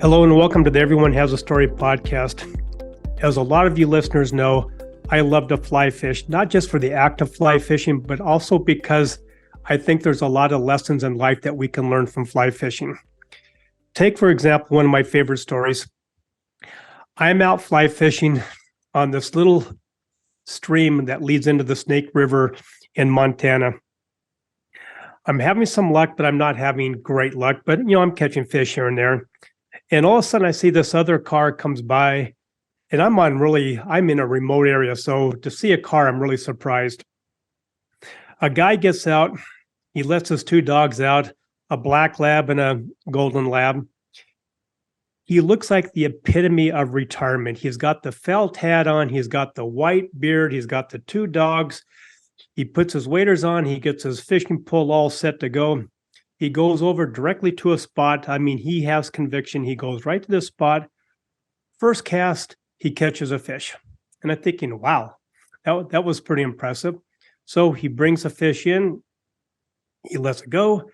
Hello and welcome to the Everyone Has a Story podcast. As a lot of you listeners know, I love to fly fish, not just for the act of fly fishing, but also because I think there's a lot of lessons in life that we can learn from fly fishing. Take, for example, one of my favorite stories. I'm out fly fishing on this little stream that leads into the Snake River in Montana. I'm having some luck, but I'm not having great luck, but I'm catching fish here and there. And all of a sudden I see this other car comes by, and I'm in a remote area. So to see a car, I'm really surprised. A guy gets out, he lets his two dogs out, a black lab and a golden lab. He looks like the epitome of retirement. He's got the felt hat on, he's got the white beard, he's got the two dogs. He puts his waders on, he gets his fishing pole all set to go. He goes over directly to a spot. I mean, he has conviction. He goes right to the spot. First cast, he catches a fish. And I'm thinking, wow, that was pretty impressive. So he brings the fish in. He lets it go,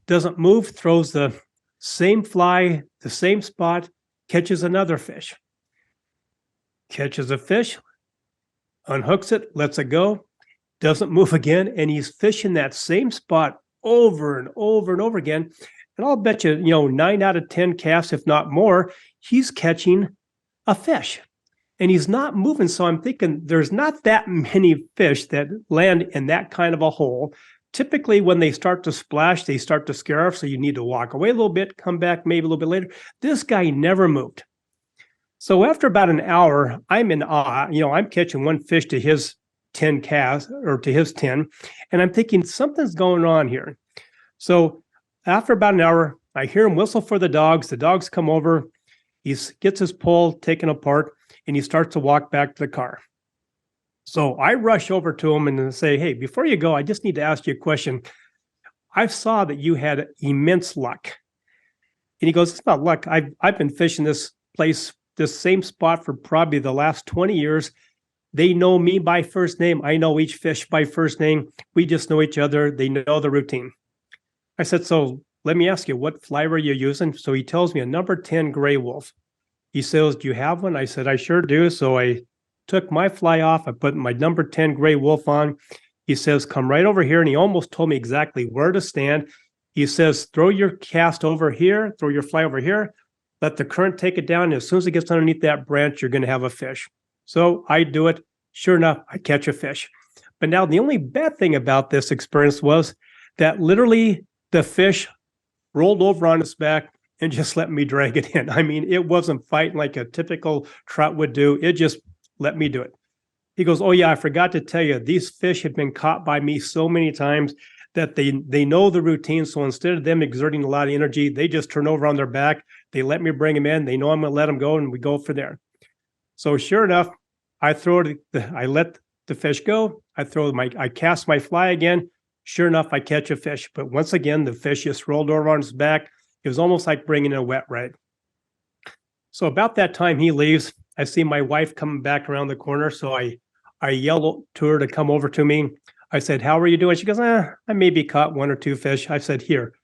doesn't move, throws the same fly, the same spot, catches another fish. Catches a fish, unhooks it, lets it go, doesn't move again, and he's fishing that same spot over and over and over again. And I'll bet you, 9 out of 10 casts, if not more, he's catching a fish and he's not moving. So I'm thinking there's not that many fish that land in that kind of a hole. Typically, when they start to splash, they start to scare off. So you need to walk away a little bit, come back maybe a little bit later. This guy never moved. So after about an hour, I'm in awe. I'm catching one fish to his 10 casts or to his 10. And I'm thinking something's going on here. So after about an hour, I hear him whistle for the dogs. The dogs come over. He gets his pole taken apart and he starts to walk back to the car. So I rush over to him and say, hey, before you go, I just need to ask you a question. I saw that you had immense luck. And he goes, it's not luck. I've been fishing this place, this same spot for probably the last 20 years. They know me by first name. I know each fish by first name. We just know each other. They know the routine. I said, so let me ask you, what fly were you using? So he tells me a number 10 gray wolf. He says, do you have one? I said, I sure do. So I took my fly off. I put my number 10 gray wolf on. He says, come right over here. And he almost told me exactly where to stand. He says, throw your cast over here, throw your fly over here, let the current take it down. And as soon as it gets underneath that branch, you're going to have a fish. So I do it. Sure enough, I catch a fish. But now the only bad thing about this experience was that literally the fish rolled over on its back and just let me drag it in. I mean, it wasn't fighting like a typical trout would do. It just let me do it. He goes, oh yeah, I forgot to tell you, these fish have been caught by me so many times that they know the routine. So instead of them exerting a lot of energy, they just turn over on their back. They let me bring them in. They know I'm going to let them go, and we go from there. So sure enough, I let the fish go. I cast my fly again. Sure enough, I catch a fish. But once again, the fish just rolled over on his back. It was almost like bringing in a wet rag. So about that time he leaves, I see my wife coming back around the corner. So I yelled to her to come over to me. I said, how are you doing? She goes, I maybe caught 1 or 2 fish. I said, here,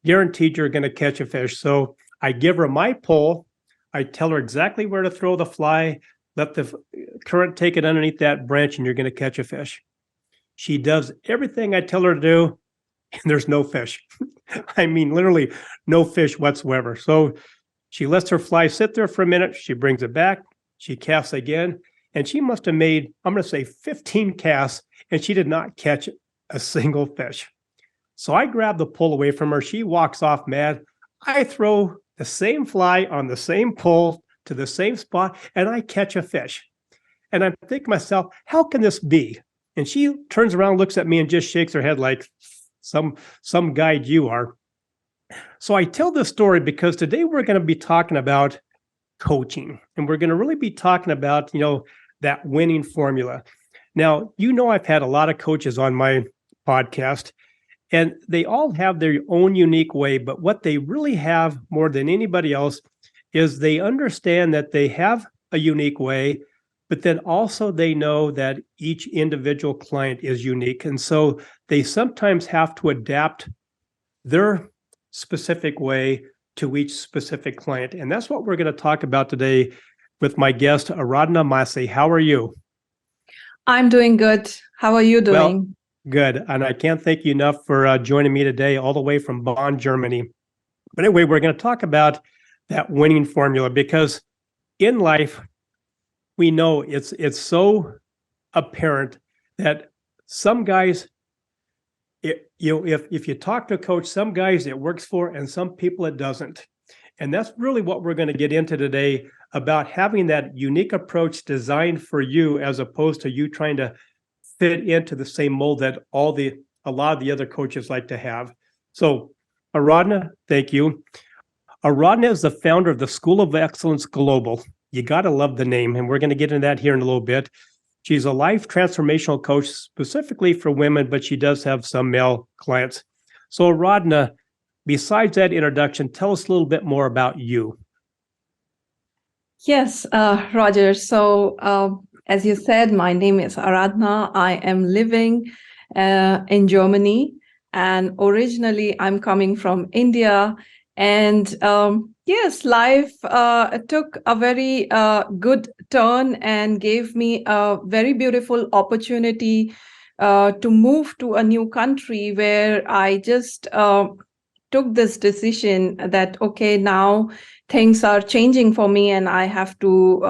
guaranteed you're going to catch a fish. So I give her my pole. I tell her exactly where to throw the fly. Let the current take it underneath that branch and you're going to catch a fish. She does everything I tell her to do, and there's no fish. I mean, literally no fish whatsoever. So she lets her fly sit there for a minute. She brings it back. She casts again, and she must have made, I'm going to say 15 casts, and she did not catch a single fish. So I grab the pole away from her. She walks off mad. I throw the same fly on the same pole to the same spot, and I catch a fish. And I'm thinking to myself, how can this be? And she turns around, looks at me, and just shakes her head like some guide you are. So I tell this story because today we're going to be talking about coaching, and we're going to really be talking about, that winning formula. Now, I've had a lot of coaches on my podcast, and they all have their own unique way, but what they really have more than anybody else is they understand that they have a unique way, but then also they know that each individual client is unique. And so they sometimes have to adapt their specific way to each specific client. And that's what we're going to talk about today with my guest, Aradhna Masih. How are you? I'm doing good. How are you doing? Well, good. And I can't thank you enough for joining me today, all the way from Bonn, Germany. But anyway, we're going to talk about that winning formula, because in life, we know it's so apparent that some guys, if you talk to a coach, some guys it works for, and some people it doesn't. And that's really what we're going to get into today, about having that unique approach designed for you, as opposed to you trying to fit into the same mold that a lot of the other coaches like to have. So, Aradhna, thank you. Aradhna is the founder of the School of Excellence Global. You got to love the name, and we're going to get into that here in a little bit. She's a life transformational coach specifically for women, but she does have some male clients. So, Aradhna, besides that introduction, tell us a little bit more about you. Yes, Roger. So, as you said, my name is Aradhna. I am living in Germany, and originally I'm coming from India. And yes, life took a very good turn and gave me a very beautiful opportunity to move to a new country, where I just took this decision that, okay, now things are changing for me, and I have to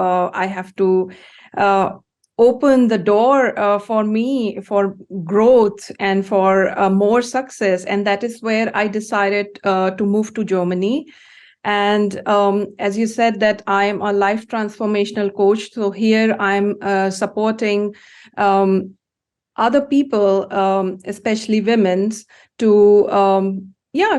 open the door for me for growth and for more success. And that is where I decided to move to Germany. And as you said, that I am a life transformational coach. So here I'm supporting other people, especially women, to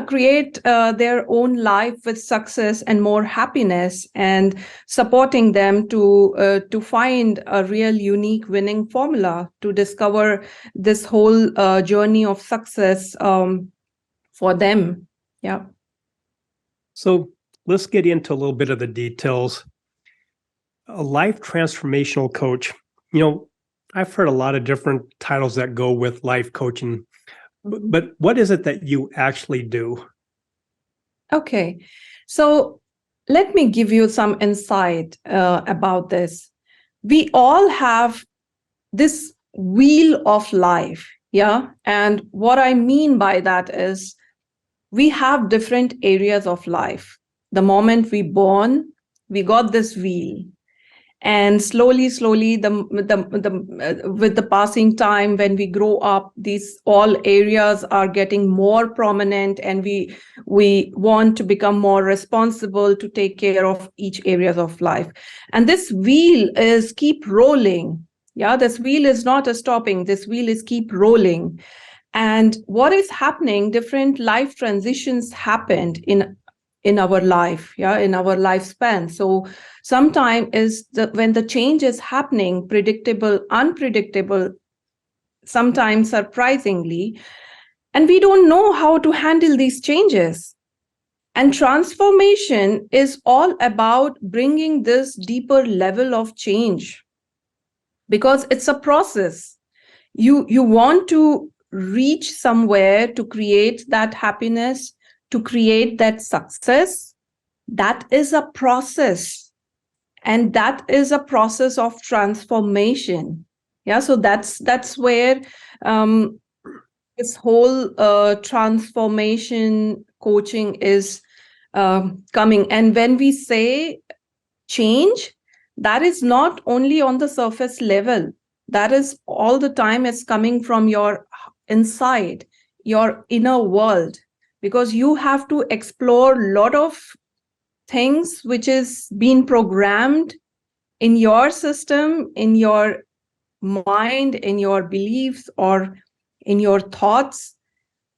create their own life with success and more happiness, and supporting them to find a real unique winning formula to discover this whole journey of success for them. Yeah. So let's get into a little bit of the details. A life transformational coach. I've heard a lot of different titles that go with life coaching. But what is it that you actually do? Okay, so let me give you some insight about this. We all have this wheel of life, yeah? And what I mean by that is, we have different areas of life. The moment we born, we got this wheel. And slowly, with the passing time, when we grow up, these all areas are getting more prominent, and we want to become more responsible to take care of each areas of life. And this wheel is keep rolling. Yeah, this wheel is not a stopping. This wheel is keep rolling. And what is happening? Different life transitions happened in our life, yeah, in our lifespan. So sometimes when the change is happening, predictable, unpredictable, sometimes surprisingly, and we don't know how to handle these changes. And transformation is all about bringing this deeper level of change, because it's a process. You want to reach somewhere to create that happiness, to create that success. That is a process, and that is a process of transformation. Yeah, so that's where this whole transformation coaching is coming. And when we say change, that is not only on the surface level. That is all the time. It's coming from your inside, your inner world, because you have to explore a lot of things which is being programmed in your system, in your mind, in your beliefs, or in your thoughts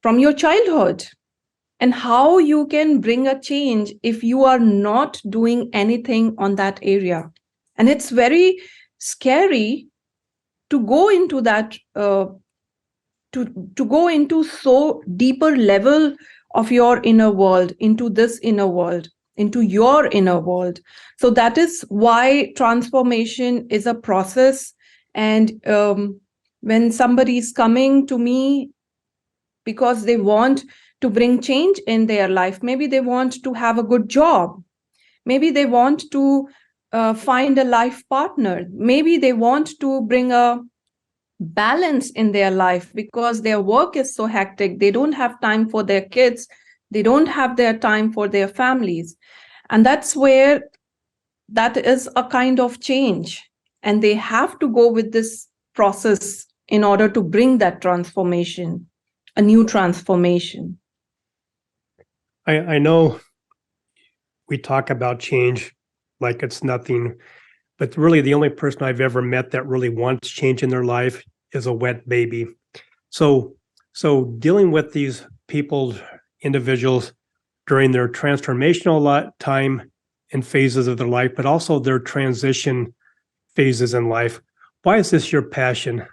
from your childhood, and how you can bring a change if you are not doing anything on that area. And it's very scary to go into that, to go into so deeper level of your inner world, into this inner world, into your inner world. So that is why transformation is a process. And when somebody is coming to me because they want to bring change in their life. Maybe they want to have a good job. Maybe they want to find a life partner. Maybe they want to bring a balance in their life because their work is so hectic. They don't have time for their kids. They don't have their time for their families. And that's where that is a kind of change. And they have to go with this process in order to bring that transformation, a new transformation. I know we talk about change like it's nothing, but really the only person I've ever met that really wants change in their life is a wet baby. So dealing with these people, individuals during their transformational time and phases of their life, but also their transition phases in life. Why is this your passion?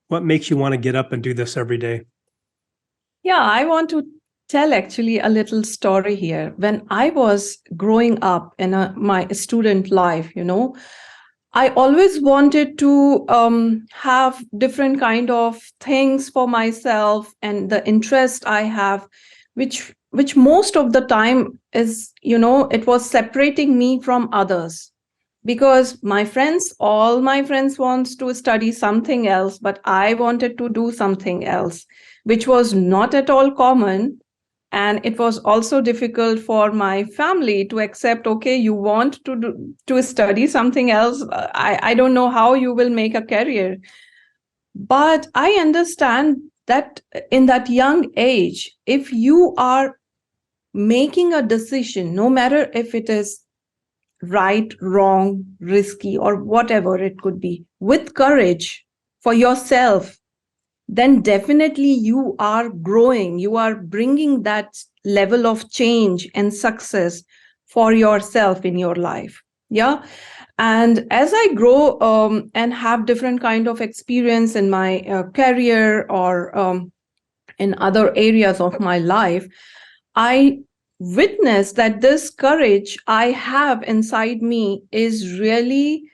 What makes you want to get up and do this every day? Yeah, I want to tell actually a little story here. When I was growing up in my student life, I always wanted to have different kind of things for myself, and the interest I have, which most of the time is, it was separating me from others, because all my friends wants to study something else, but I wanted to do something else, which was not at all common. And it was also difficult for my family to accept, okay, you want to study something else. I don't know how you will make a career. But I understand that in that young age, if you are making a decision, no matter if it is right, wrong, risky, or whatever it could be, with courage for yourself, then definitely you are growing. You are bringing that level of change and success for yourself in your life. Yeah. And as I grow and have different kind of experience in my career or in other areas of my life, I witness that this courage I have inside me is really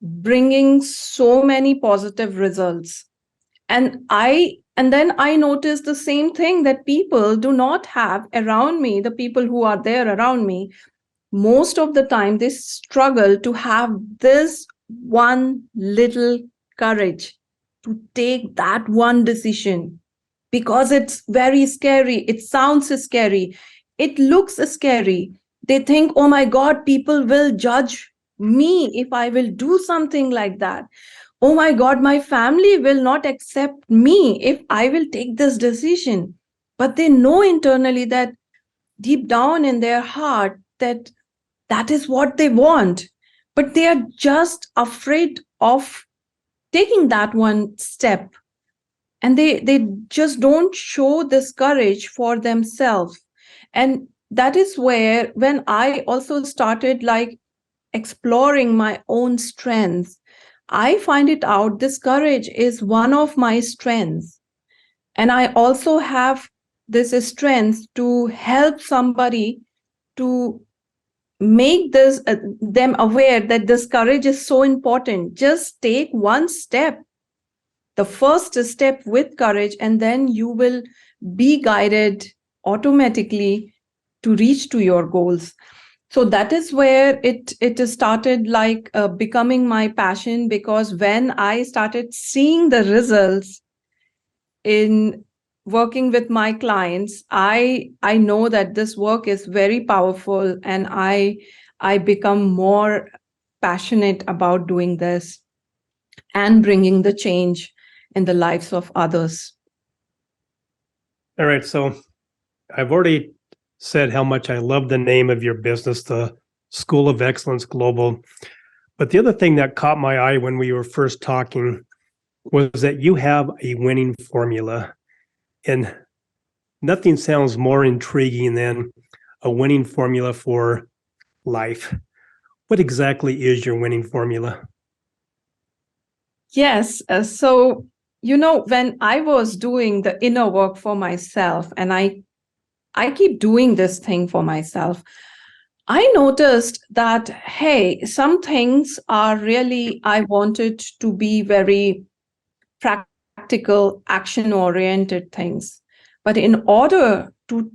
bringing so many positive results. And then I noticed the same thing that people do not have around me. The people who are there around me, most of the time they struggle to have this one little courage to take that one decision, because it's very scary. It sounds scary. It looks scary. They think, oh my God, people will judge me if I will do something like that. Oh my God, my family will not accept me if I will take this decision. But they know internally that deep down in their heart that that is what they want. But they are just afraid of taking that one step. And they just don't show this courage for themselves. And that is where, when I also started like exploring my own strengths, I find it out this courage is one of my strengths. And I also have this strength to help somebody to make this them aware that this courage is so important. Just take one step, the first step with courage, and then you will be guided automatically to reach to your goals. So that is where it started like becoming my passion, because when I started seeing the results in working with my clients, I know that this work is very powerful, and I become more passionate about doing this and bringing the change in the lives of others. All right. So I've already said how much I love the name of your business, the School of Excellence Global. But the other thing that caught my eye when we were first talking was that you have a winning formula. And nothing sounds more intriguing than a winning formula for life. What exactly is your winning formula? Yes. So, when I was doing the inner work for myself, and I keep doing this thing for myself, I noticed that, hey, some things are really, I wanted to be very practical, action oriented things. But in order to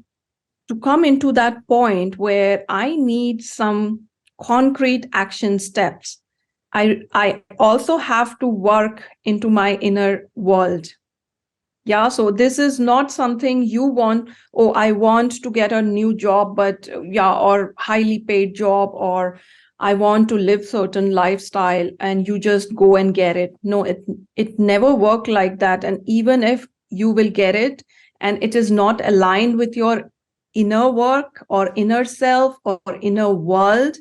come into that point where I need some concrete action steps, I also have to work into my inner world. Yeah, so this is not something you want, oh, I want to get a new job, but yeah, or highly paid job, or I want to live certain lifestyle and you just go and get it. No, it never work like that. And even if you will get it and it is not aligned with your inner work or inner self or inner world,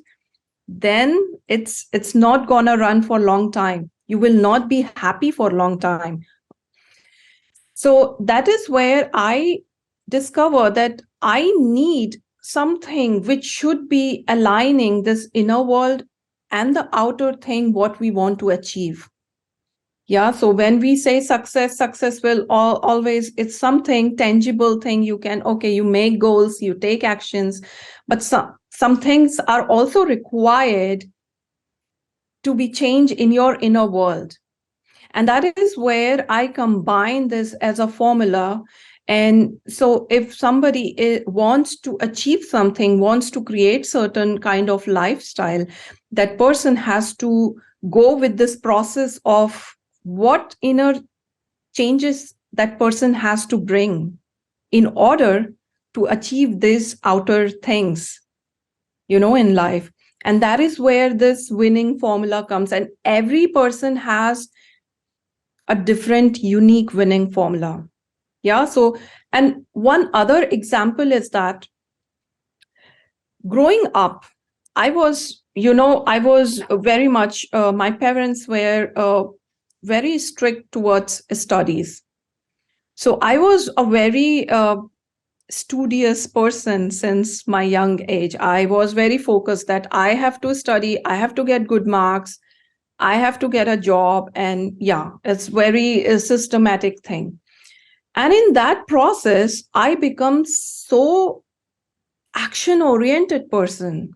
then it's not gonna run for a long time. You will not be happy for a long time. So that is where I discover that I need something which should be aligning this inner world and the outer thing, what we want to achieve. Yeah. So when we say success will always, it's something tangible thing you can, okay, you make goals, you take actions, but some things are also required to be changed in your inner world. And that is where I combine this as a formula. And so if somebody wants to achieve something, wants to create certain kind of lifestyle, that person has to go with this process of what inner changes that person has to bring in order to achieve these outer things, in life. And that is where this winning formula comes. And every person has a different, unique winning formula. Yeah. So, and one other example is that growing up, I was very much, my parents were very strict towards studies. So I was a very studious person since my young age. I was very focused that I have to study, I have to get good marks, I have to get a job. And yeah, it's very systematic thing. And in that process, I become so action oriented person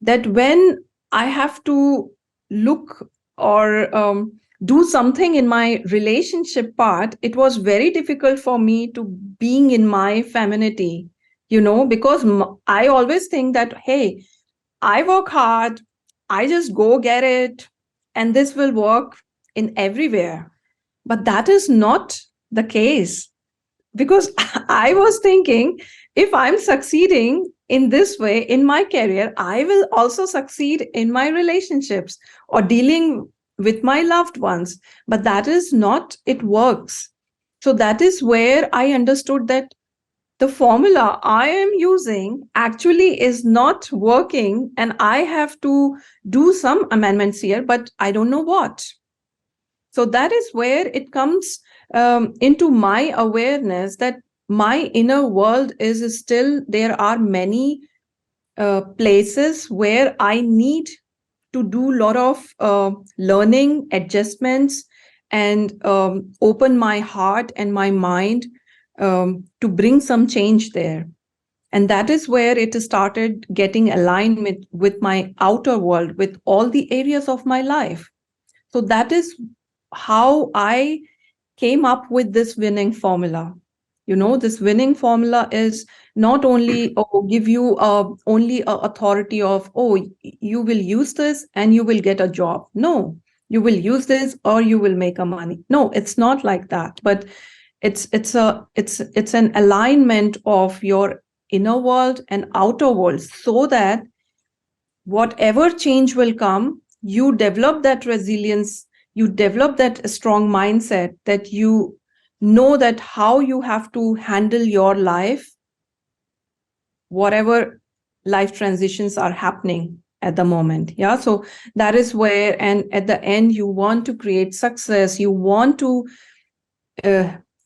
that when I have to look or do something in my relationship part, it was very difficult for me to being in my femininity, because I always think that, hey, I work hard, I just go get it, and this will work in everywhere. But that is not the case, because I was thinking, if I'm succeeding in this way in my career, I will also succeed in my relationships or dealing with my loved ones. But that is not, it works. So that is where I understood that the formula I am using actually is not working, and I have to do some amendments here, but I don't know what. So that is where it comes into my awareness that my inner world is still, there are many places where I need to do a lot of learning, adjustments, and open my heart and my mind to bring some change there. And that is where it started getting aligned with my outer world, with all the areas of my life. So that is how I came up with this winning formula. This winning formula is not only give you only a authority of, you will use this and you will get a job. No, you will use this or you will make a money. No, it's not like that. But it's an alignment of your inner world and outer world, so that whatever change will come, you develop that resilience, you develop that strong mindset, that you know that how you have to handle your life, whatever life transitions are happening at the moment. Yeah. So that is where, and at the end, you want to create success, you want to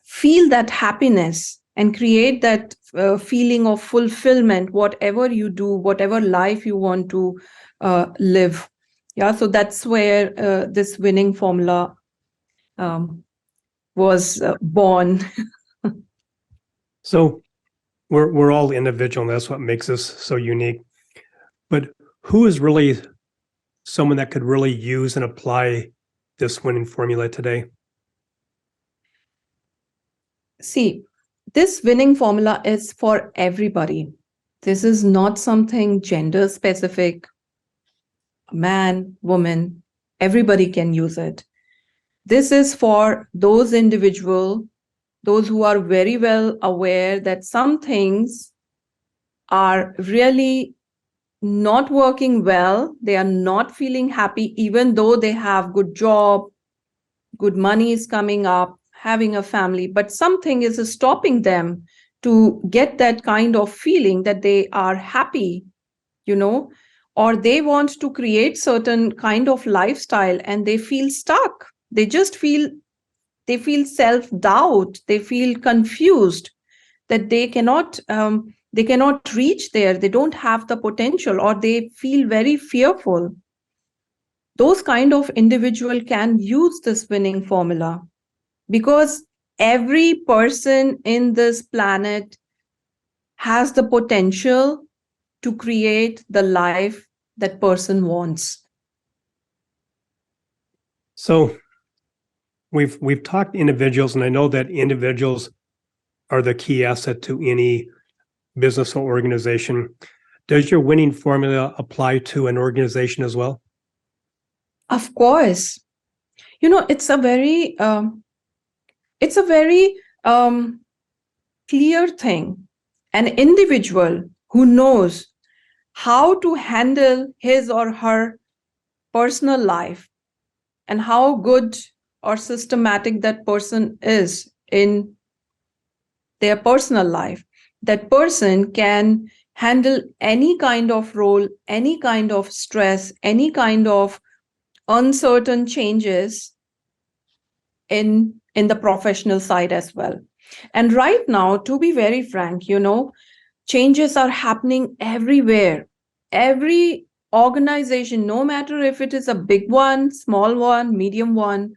feel that happiness and create that feeling of fulfillment, whatever you do, whatever life you want to live. Yeah, so that's where this winning formula was born. So we're all individual, and that's what makes us so unique. But who is really someone that could really use and apply this winning formula today? See, This winning formula is for everybody. This is not something gender specific, man, woman, everybody can use it. This is for those individuals, those who are very well aware that some things are really not working well. They are not feeling happy, even though they have good job, good money is coming up, having a family, but something is stopping them to get that kind of feeling that they are happy, you know, or they want to create certain kind of lifestyle and they feel stuck. They feel self doubt. They feel confused that they cannot reach there. They don't have the potential, or they feel very fearful. Those kind of individual can use this winning formula, because every person in this planet has the potential to create the life that person wants. So we've talked individuals, and I know that individuals are the key asset to any business or organization. Does your winning formula apply to an organization as well? Of course. You know, it's a very clear thing. An individual who knows how to handle his or her personal life and how good or systematic that person is in their personal life, that person can handle any kind of role, any kind of stress, any kind of uncertain changes in the professional side as well. And right now, to be very frank, you know, changes are happening everywhere. Every organization, no matter if it is a big one, small one, medium one,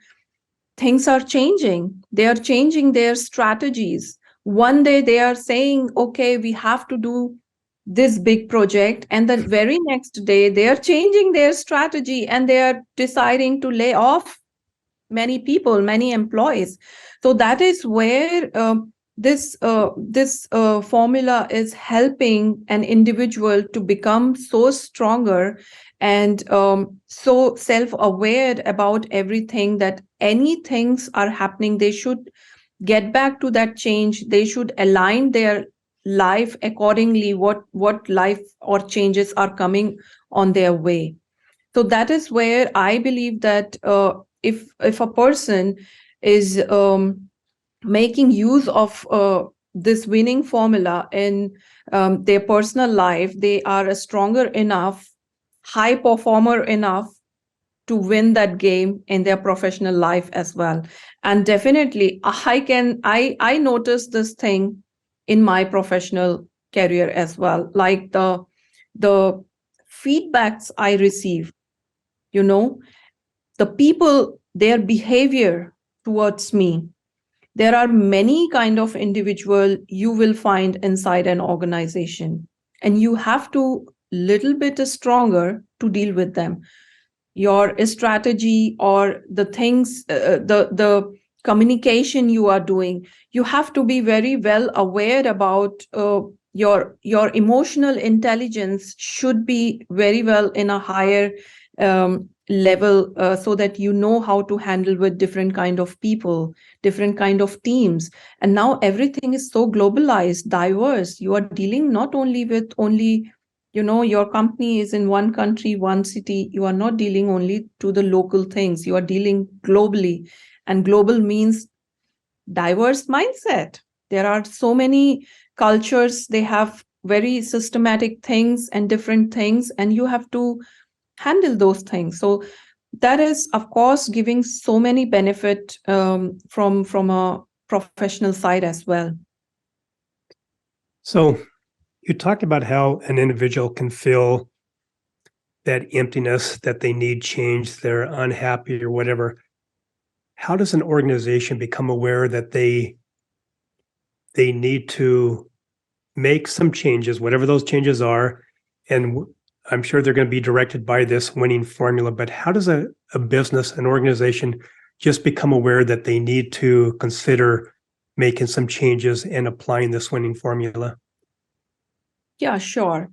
things are changing. They are changing their strategies. One day they are saying, okay, we have to do this big project. And the very next day they are changing their strategy and they are deciding to lay off many people, many employees. So that is where this formula is helping an individual to become so stronger and so self-aware about everything, that any things are happening, they should get back to that change. They should align their life accordingly, what life or changes are coming on their way. So that is where I believe that if a person is making use of this winning formula in their personal life, they are a stronger enough, high performer enough to win that game in their professional life as well. And definitely I notice this thing in my professional career as well, like the feedbacks I receive, you know, the people, their behavior towards me. There are many kind of individual you will find inside an organization, and you have to little bit stronger to deal with them. Your strategy or the things, the communication you are doing, you have to be very well aware about your emotional intelligence should be very well in a higher level, so that you know how to handle with different kind of people, different kind of teams. And now everything is so globalized, diverse. You are dealing not only with only, you know, your company is in one country, one city. You are not dealing only to the local things. You are dealing globally, and global means diverse mindset. There are so many cultures, they have very systematic things and different things, and you have to handle those things. So that is, of course, giving so many benefit from a professional side as well. So you talked about how an individual can feel that emptiness, that they need change, they're unhappy or whatever. How does an organization become aware that they need to make some changes, whatever those changes are? And I'm sure they're going to be directed by this winning formula, but how does a business, an organization just become aware that they need to consider making some changes and applying this winning formula? Yeah, sure.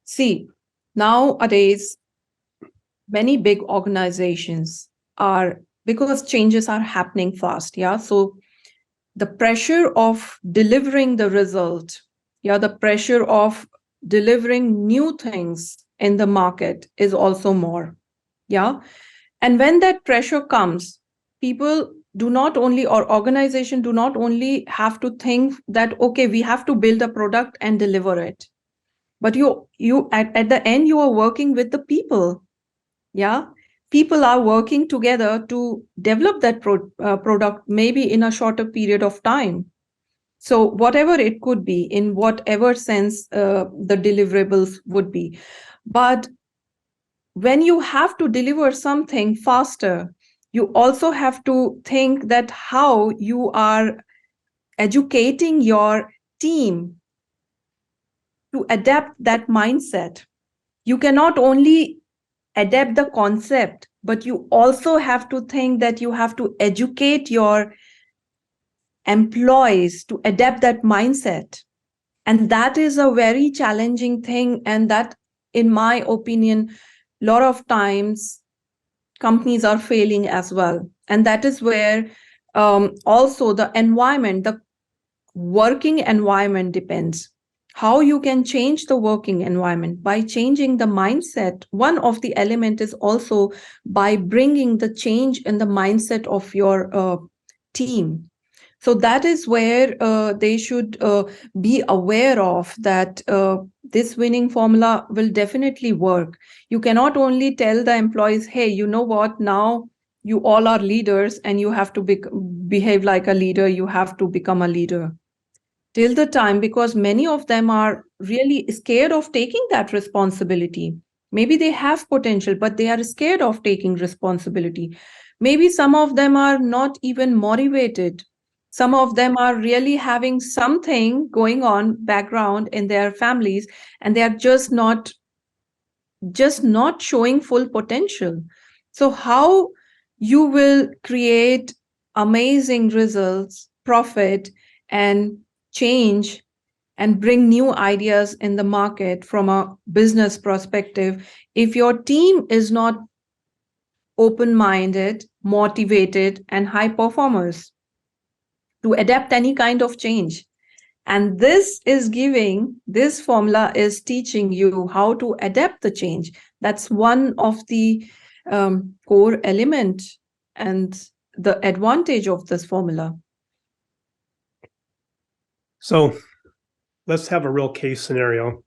See, nowadays, many big organizations are, because changes are happening fast. Yeah. So the pressure of delivering the result, yeah, the pressure of delivering new things in the market is also more. Yeah. And when that pressure comes, people do not only, or organization do not only have to think that, okay, we have to build a product and deliver it. But you at the end, you are working with the people. Yeah. People are working together to develop that product, maybe in a shorter period of time. So whatever it could be, in whatever sense the deliverables would be. But when you have to deliver something faster, you also have to think that how you are educating your team to adapt that mindset. You cannot only adapt the concept, but you also have to think that you have to educate your employees to adapt that mindset. And that is a very challenging thing. And that, in my opinion, a lot of times companies are failing as well. And that is where also the environment, the working environment depends. How you can change the working environment by changing the mindset. One of the element is also by bringing the change in the mindset of your team. So that is where they should be aware of that this winning formula will definitely work. You cannot only tell the employees, hey, you know what, now you all are leaders and you have to behave like a leader, you have to become a leader. Till the time, because many of them are really scared of taking that responsibility. Maybe they have potential, but they are scared of taking responsibility. Maybe some of them are not even motivated. Some of them are really having something going on background in their families, and they are just not showing full potential. So how you will create amazing results, profit, and change, and bring new ideas in the market from a business perspective, if your team is not open minded, motivated, and high performers to adapt any kind of change? And this formula is teaching you how to adapt the change. That's one of the core element and the advantage of this formula. So let's have a real case scenario.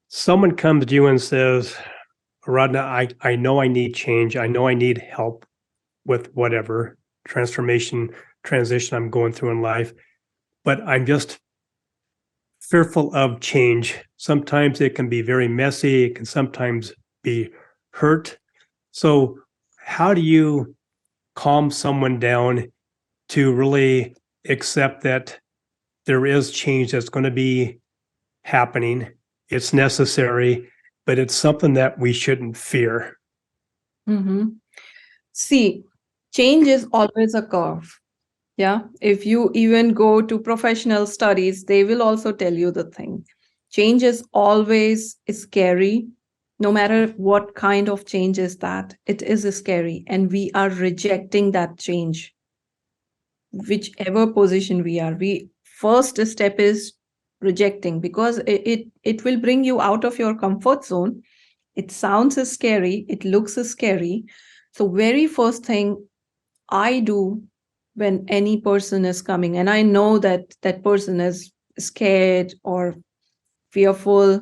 Someone comes to you and says, Aradhna, I know I need change. I know I need help with whatever transition I'm going through in life, but I'm just fearful of change. Sometimes it can be very messy. It can sometimes be hurt. So how do you calm someone down to really accept that there is change that's going to be happening? It's necessary, but it's something that we shouldn't fear. Mm-hmm. See, change is always a curve. Yeah. If you even go to professional studies, they will also tell you the thing. Change is always scary. No matter what kind of change is that, it is scary. And we are rejecting that change, whichever position we are. First step is rejecting, because it will bring you out of your comfort zone. It sounds scary. It looks scary. So very first thing I do when any person is coming, and I know that that person is scared or fearful,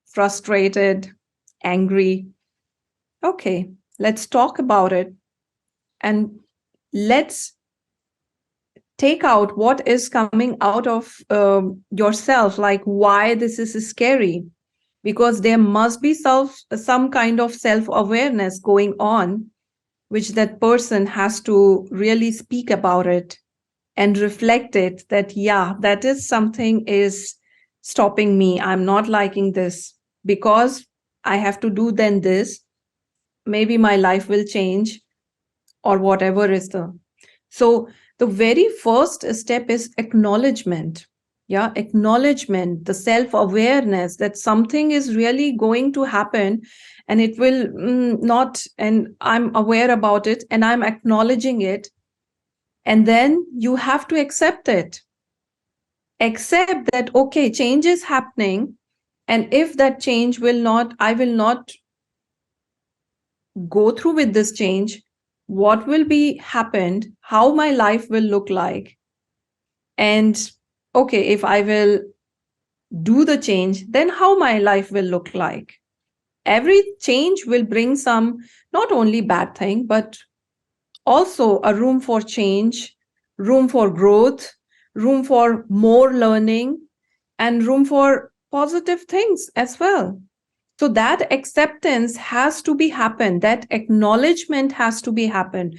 frustrated, angry. Okay, let's talk about it, and let's take out what is coming out of yourself, like why this is scary, because there must be some kind of self-awareness going on, which that person has to really speak about it and reflect it, that yeah, that is something is stopping me, I'm not liking this, because I have to do then this, maybe my life will change, or whatever is the. So the very first step is acknowledgement. Yeah, acknowledgement, the self-awareness that something is really going to happen and it will not, and I'm aware about it and I'm acknowledging it. And then you have to accept it. Accept that, okay, change is happening. And if that change I will not go through with this change, what will be happened, how my life will look like. And okay, if I will do the change, then how my life will look like. Every change will bring some, not only bad thing, but also a room for change, room for growth, room for more learning, and room for positive things as well. So that acceptance has to be happen, that acknowledgement has to be happen.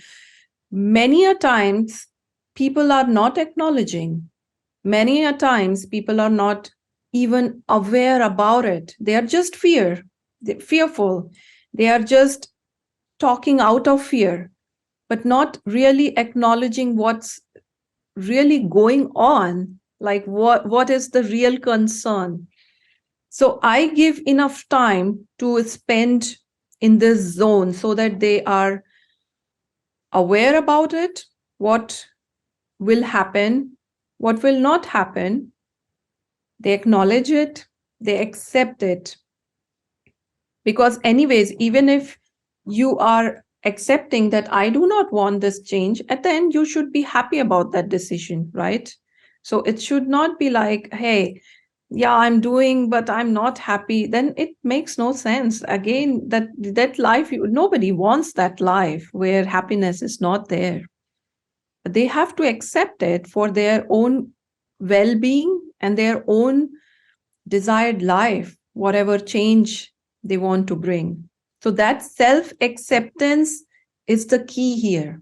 Many a times people are not acknowledging. Many a times people are not even aware about it. They are just fearful. They are just talking out of fear, but not really acknowledging what's really going on, like what is the real concern. So I give enough time to spend in this zone so that they are aware about it, what will happen, what will not happen. They acknowledge it, they accept it. Because, anyways, even if you are accepting that I do not want this change, at the end, you should be happy about that decision, right? So it should not be like, hey, yeah, I'm doing, but I'm not happy. Then it makes no sense. Again, that life, nobody wants that life where happiness is not there. They have to accept it for their own well-being and their own desired life, whatever change they want to bring. So that self-acceptance is the key here.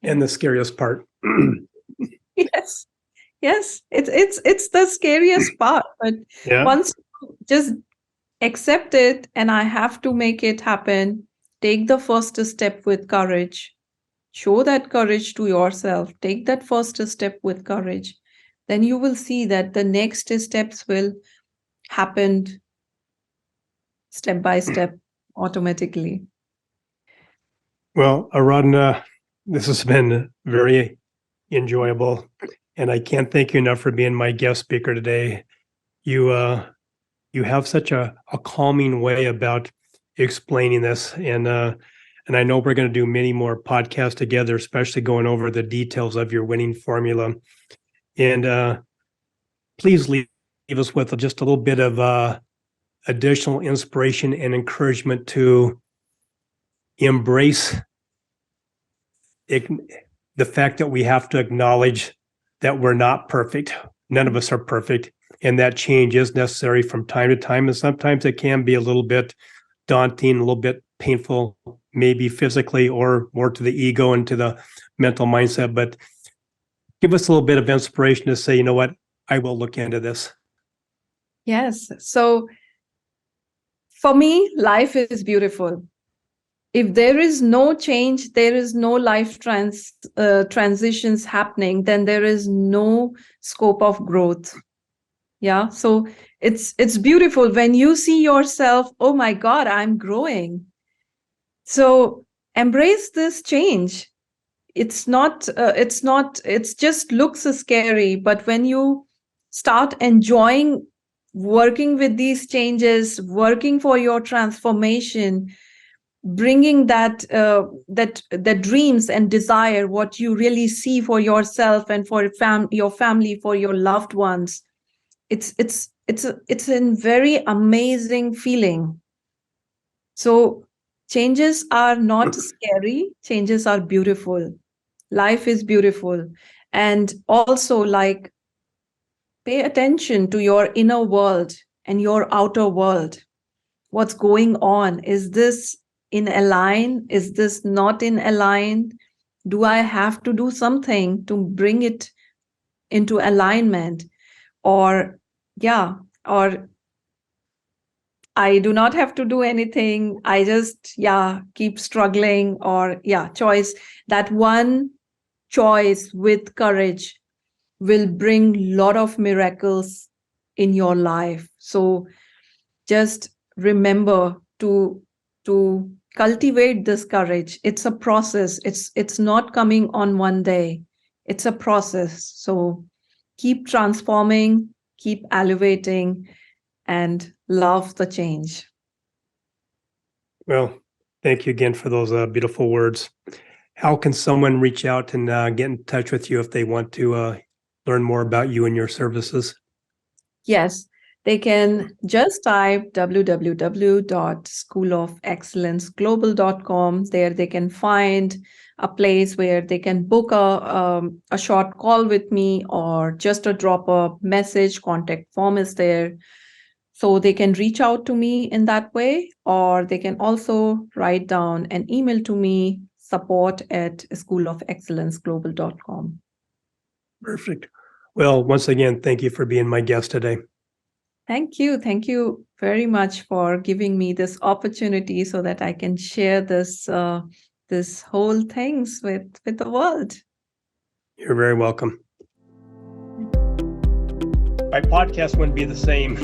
And the scariest part. Yes. Yes, it's the scariest part. But Yeah. once you just accept it, and I have to make it happen, take the first step with courage. Show that courage to yourself. Take that first step with courage. Then you will see that the next steps will happen step by step automatically. Well, Aradhna, this has been very enjoyable, and I can't thank you enough for being my guest speaker today. You have such a calming way about explaining this, and I know we're going to do many more podcasts together, especially going over the details of your winning formula. And please leave us with just a little bit of additional inspiration and encouragement to embrace the fact that we have to acknowledge that we're not perfect. None of us are perfect. And that change is necessary from time to time. And sometimes it can be a little bit daunting, a little bit painful, maybe physically or more to the ego and to the mental mindset. But give us a little bit of inspiration to say, you know what, I will look into this. Yes. So for me, life is beautiful. If there is no change, there is no life transitions happening, then there is no scope of growth. Yeah. So it's beautiful when you see yourself, oh my God, I'm growing. So embrace this change. It's just looks scary, but when you start enjoying working with these changes, working for your transformation, bringing that dreams and desire, what you really see for yourself and for your family, for your loved ones, it's a very amazing feeling. So changes are not scary, changes are beautiful. Life is beautiful. And also, like, pay attention to your inner world and your outer world. What's going on? Is this in align? Is this not in align? Do I have to do something to bring it into alignment? Or I do not have to do anything. I just, keep struggling or, choice. That one choice with courage will bring a lot of miracles in your life. So just remember to cultivate this courage. It's a process. It's not coming on one day. It's a process. So keep transforming, keep elevating, and love the change. Well, thank you again for those beautiful words. How can someone reach out and get in touch with you if they want to learn more about you and your services? Yes, they can just type www.schoolofexcellenceglobal.com. There they can find a place where they can book a short call with me, or just a drop a message. Contact form is there. So they can reach out to me in that way, or they can also write down an email to me, support@schoolofexcellenceglobal.com. Perfect. Well, once again, thank you for being my guest today. Thank you. Thank you very much for giving me this opportunity so that I can share this whole things with the world. You're very welcome. My podcast wouldn't be the same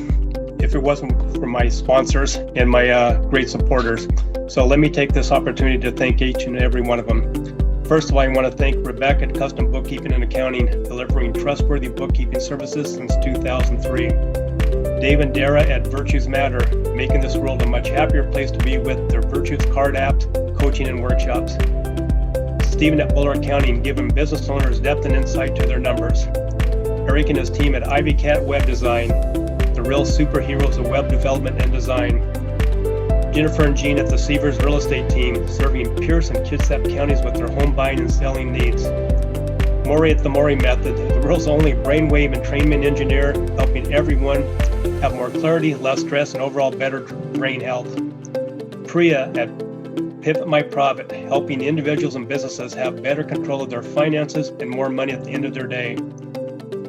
if it wasn't for my sponsors and my great supporters. So let me take this opportunity to thank each and every one of them. First of all, I want to thank Rebecca at Custom Bookkeeping and Accounting, delivering trustworthy bookkeeping services since 2003. Dave and Dara at Virtues Matter, making this world a much happier place to be with their Virtues card apps, coaching, and workshops. Stephen at Buller Accounting, giving business owners depth and insight to their numbers. Eric and his team at Ivy Cat Web Design, the real superheroes of web development and design. Jennifer and Jean at the Seavers Real Estate Team, serving Pierce and Kitsap counties with their home buying and selling needs. Maury at the Maury Method, the world's only brainwave entrainment engineer, helping everyone have more clarity, less stress, and overall better brain health. Priya at Pivot My Profit, helping individuals and businesses have better control of their finances and more money at the end of their day.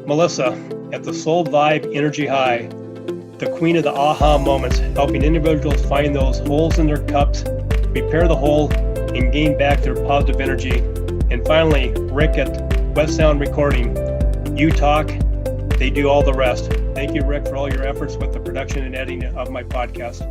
Melissa at the Soul Vibe Energy High, the queen of the aha moments, helping individuals find those holes in their cups, repair the hole, and gain back their positive energy. And finally, Rick at West Sound Recording. You talk, they do all the rest. Thank you, Rick, for all your efforts with the production and editing of my podcast.